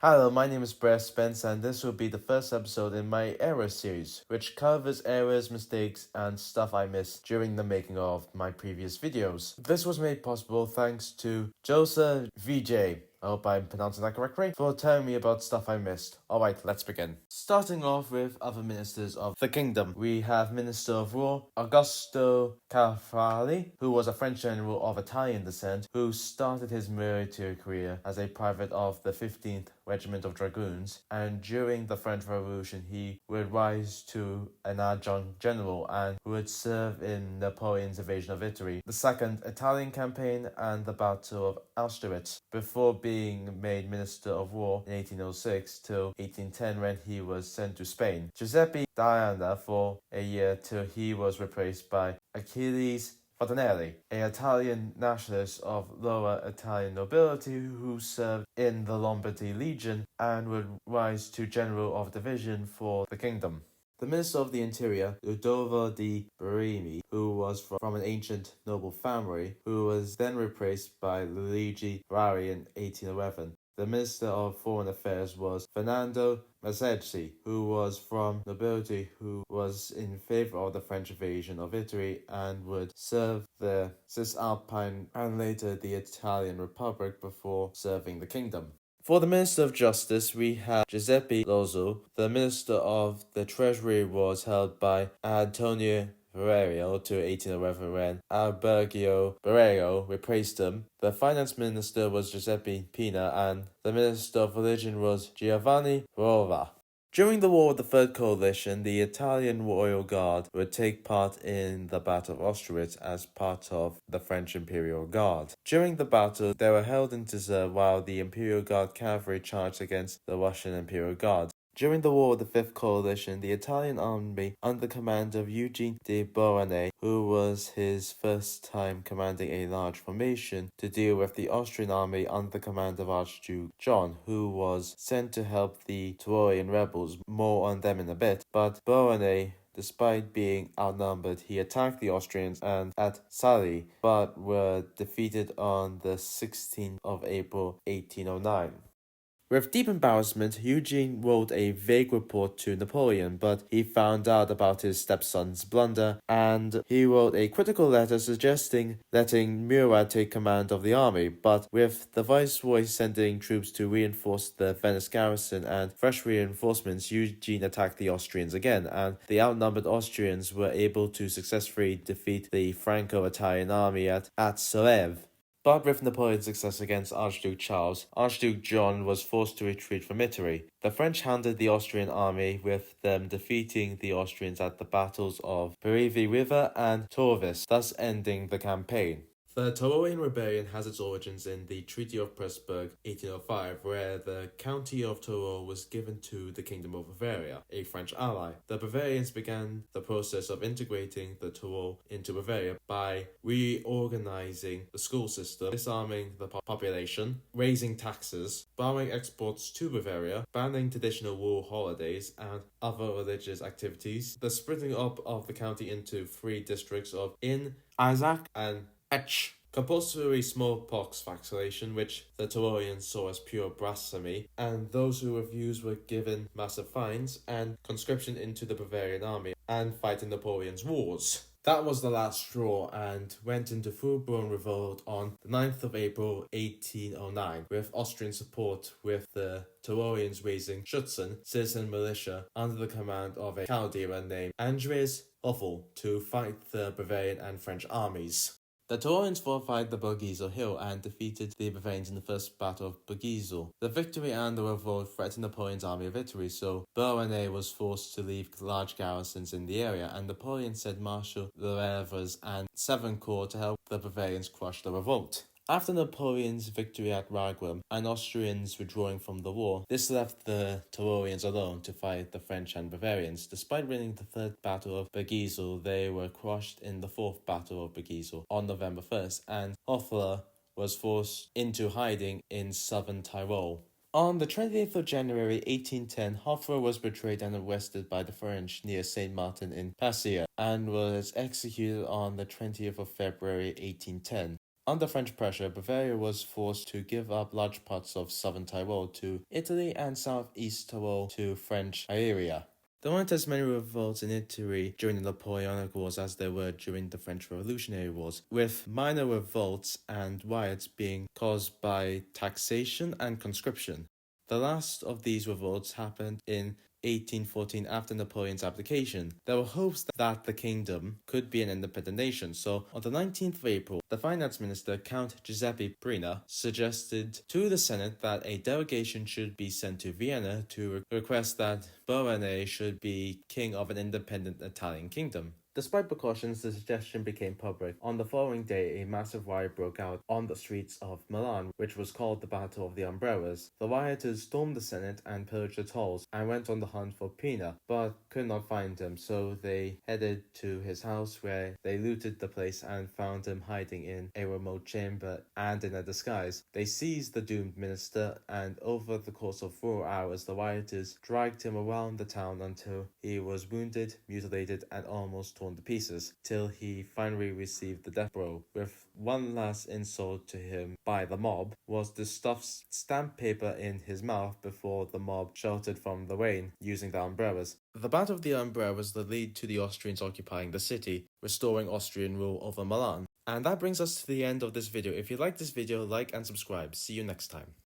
Hello, my name is Brett Spence, and this will be the first episode in my error series, which covers errors, mistakes, and stuff I missed during the making of my previous videos. This was made possible thanks to Joseph VJ. I hope I'm pronouncing that correctly, for telling me about stuff I missed. Alright, let's begin. Starting off with other ministers of the kingdom, we have Minister of War Augusto Cavalli, who was a French general of Italian descent, who started his military career as a private of the 15th Regiment of Dragoons, and during the French Revolution he would rise to an adjunct general and would serve in Napoleon's invasion of Italy, the Second Italian Campaign, and the Battle of Austerlitz, before being made Minister of War in 1806 till 1810 when he was sent to Spain. Giuseppe died for a year till he was replaced by Achilles Fontanelli, an Italian nationalist of lower Italian nobility who served in the Lombardy Legion and would rise to General of Division for the kingdom. The Minister of the Interior, Ludovico di Berimi, who was from an ancient noble family, who was then replaced by Luigi Rari in 1811. The Minister of Foreign Affairs was Fernando Mazzecchi, who was from nobility who was in favor of the French invasion of Italy and would serve the Cisalpine and later the Italian Republic before serving the kingdom. For the Minister of Justice, we have Giuseppe Lozzo. The Minister of the Treasury was held by Antonio Valerio to 1811 when Albergio Barrero replaced him. The Finance Minister was Giuseppe Pina and the Minister of Religion was Giovanni Rova. During the War of the Third Coalition, the Italian Royal Guard would take part in the Battle of Austerlitz as part of the French Imperial Guard. During the battle, they were held in reserve while the Imperial Guard cavalry charged against the Russian Imperial Guard. During the War of the Fifth Coalition, the Italian army, under command of Eugene de Beauharnais, who was his first time commanding a large formation, to deal with the Austrian army under command of Archduke John, who was sent to help the Tyrolian rebels. More on them in a bit, but Beauharnais, despite being outnumbered, he attacked the Austrians and at Sally, but were defeated on the 16th of April 1809. With deep embarrassment, Eugene wrote a vague report to Napoleon, but he found out about his stepson's blunder, and he wrote a critical letter suggesting letting Murat take command of the army. But with the viceroy sending troops to reinforce the Venice garrison and fresh reinforcements, Eugene attacked the Austrians again, and the outnumbered Austrians were able to successfully defeat the Franco-Italian army at Salève. But with Napoleon's success against Archduke Charles, Archduke John was forced to retreat from Italy. The French handled the Austrian army, with them defeating the Austrians at the battles of Piave River and Torvis, thus ending the campaign. The Tyrolian rebellion has its origins in the Treaty of Pressburg, 1805, where the county of Tyrol was given to the Kingdom of Bavaria, a French ally. The Bavarians began the process of integrating the Tyrol into Bavaria by reorganizing the school system, disarming the population, raising taxes, barring exports to Bavaria, banning traditional war holidays, and other religious activities. The splitting up of the county into 3 districts of Inn, Isaac, and compulsory smallpox vaccination, which the Tyrolians saw as pure blasphemy, and those who refused were given massive fines, and conscription into the Bavarian army, and fighting Napoleon's wars. That was the last straw and went into full-blown revolt on the 9th of April 1809, with Austrian support, with the Tyrolians raising Schutzen, citizen militia, under the command of a Chaldean named Andreas Hoffel, to fight the Bavarian and French armies. The Tyrolians fortified the Bergisel Hill and defeated the Bavarians in the First Battle of Bergisel. The victory and the revolt threatened Napoleon's army of Italy, so Beauharnais was forced to leave large garrisons in the area, and Napoleon sent Marshal Lefebvre's and 7th Corps to help the Bavarians crush the revolt. After Napoleon's victory at Wagram and Austrians withdrawing from the war, this left the Tyrolians alone to fight the French and Bavarians. Despite winning the 3rd Battle of Bergisel, they were crushed in the 4th Battle of Bergisel on November 1st, and Hoffler was forced into hiding in southern Tyrol. On the 28th of January 1810, Hoffler was betrayed and arrested by the French near Saint Martin in Passia and was executed on the 20th of February 1810. Under French pressure, Bavaria was forced to give up large parts of southern Tyrol to Italy and southeast Tyrol to French area. There weren't as many revolts in Italy during the Napoleonic Wars as there were during the French Revolutionary Wars, with minor revolts and riots being caused by taxation and conscription. The last of these revolts happened in 1814 after Napoleon's abdication. There were hopes that the kingdom could be an independent nation, so on the 19th of April, the finance minister, Count Giuseppe Brina, suggested to the Senate that a delegation should be sent to Vienna to request that Beauharnais should be king of an independent Italian kingdom. Despite precautions, the suggestion became public. On the following day, a massive riot broke out on the streets of Milan, which was called the Battle of the Umbrellas. The rioters stormed the Senate and pillaged its halls, and went on the hunt for Pina, but could not find him, so they headed to his house, where they looted the place and found him hiding in a remote chamber and in a disguise. They seized the doomed minister, and over the course of 4 hours, the rioters dragged him around the town until he was wounded, mutilated, and almost torn to pieces, till he finally received the death blow. With one last insult to him by the mob was to stuff stamp paper in his mouth before the mob sheltered from the rain using the umbrellas. The Battle of the Umbrellas was the lead to the Austrians occupying the city, restoring Austrian rule over Milan. And that brings us to the end of this video. If you like this video, like and subscribe. See you next time.